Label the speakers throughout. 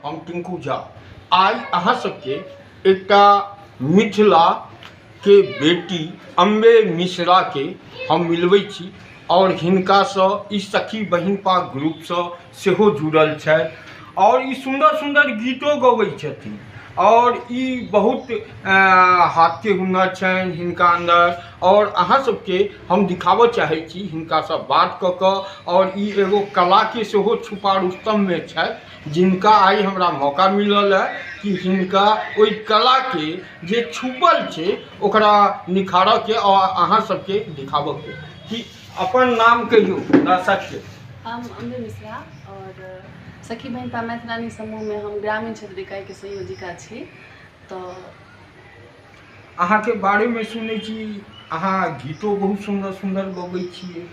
Speaker 1: हम टिंकू झा आई अहाँ सबके एकटा मिथिला के बेटी अम्बे मिश्रा के हम मिलबै छी और हिनका सँ ई सखी बहिनपा ग्रुप सँ सेहो जुड़ल छथि और ई सुंदर सुंदर गीतो गबै छथिन और ई बहुत हाथ के हुनर छनि हिनका अंदर और अहाँ सबके हम दिखाबऽ चाहै छी हिनका सँ बात कऽ कऽ और ई एगो कला के सेहो छुपा रुस्तम में छथि जिनका आई हमरा मौका मिलल है कि हिनका ओई कला के जे छुपल छै ओकरा निखारऽ के और अहाँ सबके दिखाबऽ के कि अपन नाम कहियो दर्शक के।
Speaker 2: हम अम्बे मिश्रा और सखी बहिनपा मैथिलानी समूह में हम ग्रामीण क्षेत्र इकाई के संयोजिका छी। तो
Speaker 1: अहाँ के बारे में सुनै छी अहाँ गीतो बहुत सुंदर सुंदर गबै छियै।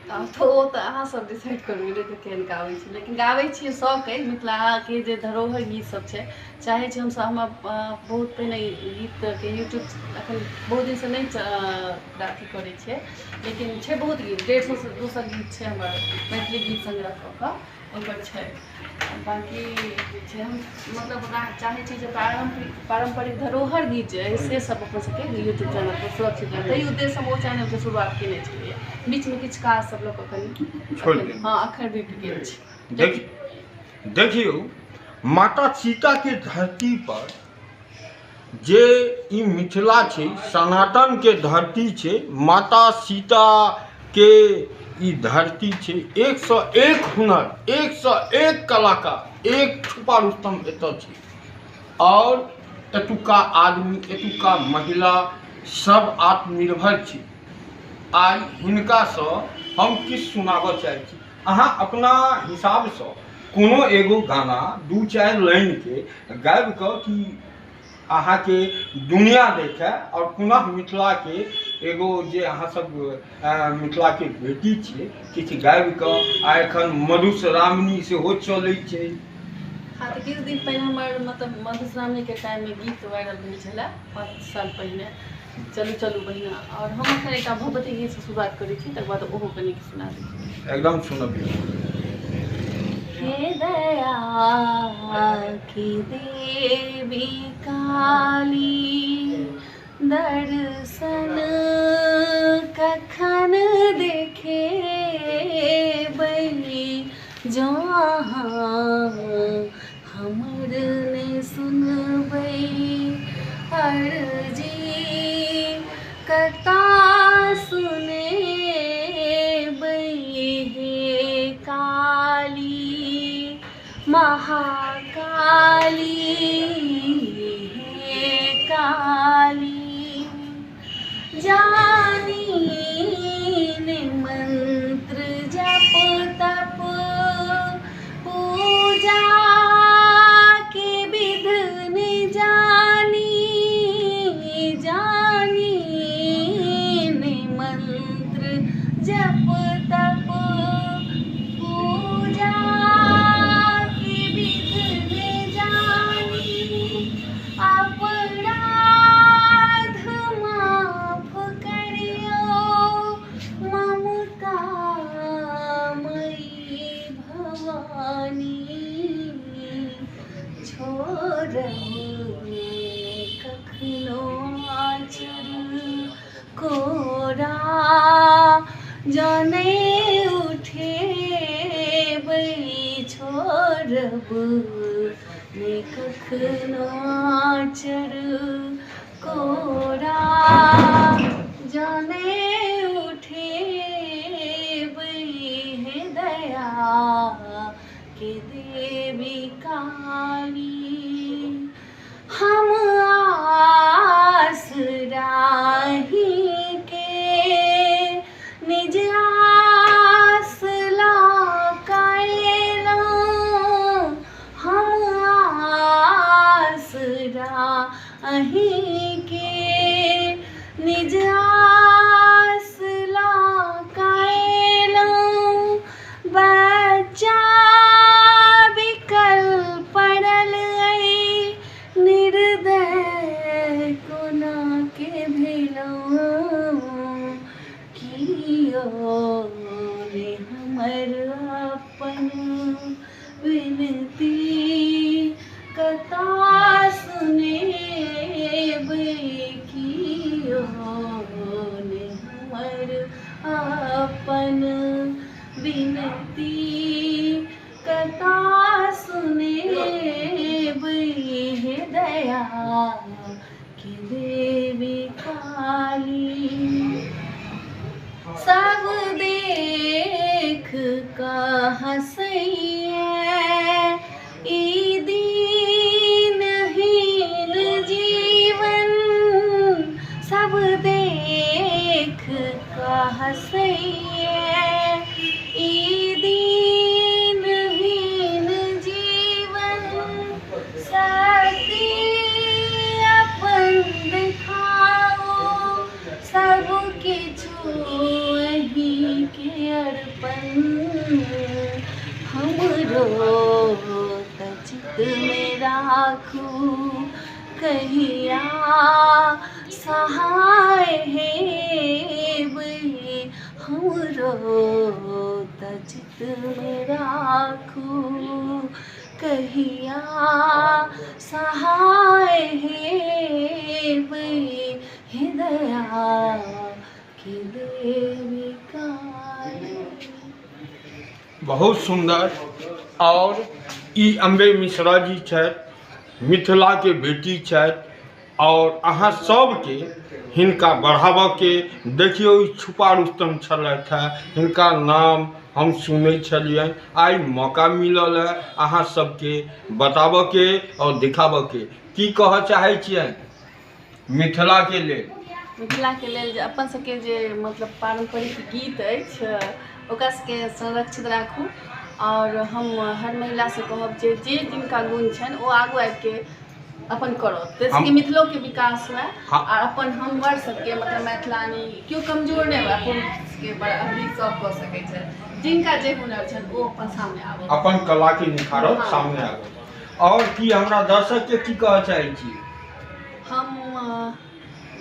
Speaker 2: तो वो तो अहाँ सब डिसाइड करू तो केहन गाबै छी, लेकिन गाबै छी शौक है मिथिला के जे धरोहर गीत सब छै चाहे छी हम सब। हम बहुत पहले गीत के यूट्यूब अखन बहुत दिन से नहीं अथी करै छियै, लेकिन छै बहुत गीत 150 से 200 गीत छै हमर मैथिली गीत संग्रह कऽ कऽ ओकर छै। बाकी छै हम मतलब चाहे छी जे पारंपरिक धरोहर गीत जे से सब अपन सबके यूट्यूब चैनल पर सुरक्षित रहे ताहि उद्देश्य हम ओ चैनल के शुरुआत केने छलियै। बीच में किछु काज सब लोग अखन हाँ अखन रुकि गेल छै।
Speaker 1: देखियो माता सीता के धरती पर जे ई मिथिला छै सनातन के धरती छै, माता सीता के ई धरती छै 101 हुनर 101 कलाकार एक छुपा रुस्तम एतऽ छै और एतुका आदमी एतुका महिला सब आत्मनिर्भर छै। आई हिनका सँ हम किछु सुनाबऽ चाहै छी, अहाँ अपना हिसाब सँ कोनो एगो गाना 2-4 लाइन के गाबि कऽ कि अहाँ के दुनिया देखे और पुनः मिथिला के एगो जे अहाँ सब मिथिला के बेटी छियै किछु गाबि कऽ आ एखन मधुश्रावणी सेहो चलै छै।
Speaker 2: हाँ तो किछु दिन पहले हमर मतलब मधुश्रावणी के टाइम में गीत वायरल भेल छलै 5 साल पहले चलू चलू बहिना और हम अखन एकटा भगवती गीत से शुरुआत करै छी तकर बाद ओहो कनि सुना दै
Speaker 1: एकदम सुनबियौ।
Speaker 2: हे दया की देवी काली दर्शन कखन देखे बली जहाँ हमर ने सुनबै अर्जी कता सुने हे काली महाकाली हे काली जानी ने मंत्र जप तप पूजा के विधि ने जानी जानी ने मंत्र जप तप पूजा के विधि ने जानी अपराध माफ करियो ममता मई भवानी छोड़ब कखनो आचर कोरा जाने उठे छोड़ब ने कखनो आचर कोरा जाने उठे हे दया के देवी काली हम आसराही के निज आस लाकायला हम आसराही के निज आस लाकायला बच्चा बिकल पड़ल निर्दय कोना के भेलौं कियो रे हमर अपन विनती कथा सुनेब कियो ने हमर अपन बिनती कथा सुनेब हे दया के देवी काली सब देख का हंसैया ई दीनहीन जीवन सब देख का हंसैया ई दीनहीन जीवन सती अपन दिखाओ सब किछु अही के अर्पण हमरो चित में राखू कहिया सहाय हेब हमरो चित में राखू कहिया सहाय हेब हृदया के देवी काली।
Speaker 1: बहुत सुंदर। और ई अम्बे मिश्रा जी छथि, मिथिला के बेटी छथि, और अहाँ सबके हिनका बढ़ाबऽ के देखियौ ई छुपा रुस्तम छलथि है, हिनका नाम हम सुनै छलियनि, आइ मौका मिलल है अहाँ सबके बताबऽ के और दिखाबऽ के। की कहऽ चाहै छियनि मिथिला के लेल?
Speaker 2: मिथिला के लेल जे अपन सबके जे मतलब पारंपरिक गीत अछि ओकरा सबके संरक्षित राखू। और हम हर महिला से कहब जे जिनका गुण छनि ओ आगू आबि के अपन करत, जैसे कि मिथिलो के विकास हुए।
Speaker 1: हाँ।
Speaker 2: और अपन हमर सबके मतलब मैथिलानी क्यों कमजोर नहीं हुए, अपन के बराबरी सब कऽ सकै छै। जिनका जे हुनर छनि ओ अपन सामने आबत,
Speaker 1: अपन कला के निखारत,
Speaker 2: हाँ।
Speaker 1: सामने आबत। और की हमरा दर्शक के की कहऽ चाहै छी?
Speaker 2: हम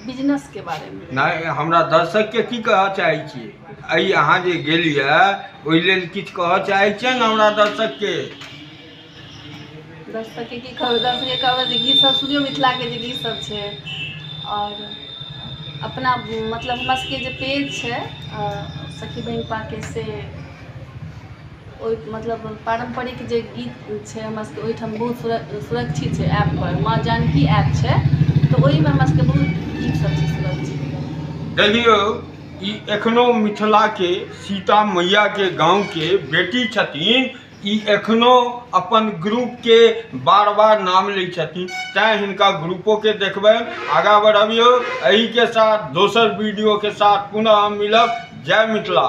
Speaker 2: बिजनेस के बारे में
Speaker 1: नहीं, हमरा दर्शक के की कहऽ चाहै छी? आई अहाँ जे गेलियै ओहि लेल किछु कहऽ चाहै छियनि हमरा दर्शक के?
Speaker 2: दर्शक के की कहब, दर्शक के कहब जे गीत सब सुनियो, मिथिला के जे गीत सब छै। और अपना मतलब हमरा सबके जे पेज छै सखी बहन पाके से ओहि मतलब पारंपरिक जे गीत छै हमरा सबके ओहिठाम बहुत सुरक्षित छै। ऐप पर माँ जानकी ऐप छै, तो ओहिमे हमरा सबके बहुत गीत सब छै सुरक्षित।
Speaker 1: देखियौ ई एखनो मिथिला के सीता मैया के गांव के बेटी छथिन, ई एखनो अपन ग्रुप के बार बार नाम लै छथिन, तैं हिनका ग्रुपो के देखबै। आगाँ बढ़बियौ। एही के साथ दोसर वीडियो के साथ पुनः हम मिलब। जय मिथिला।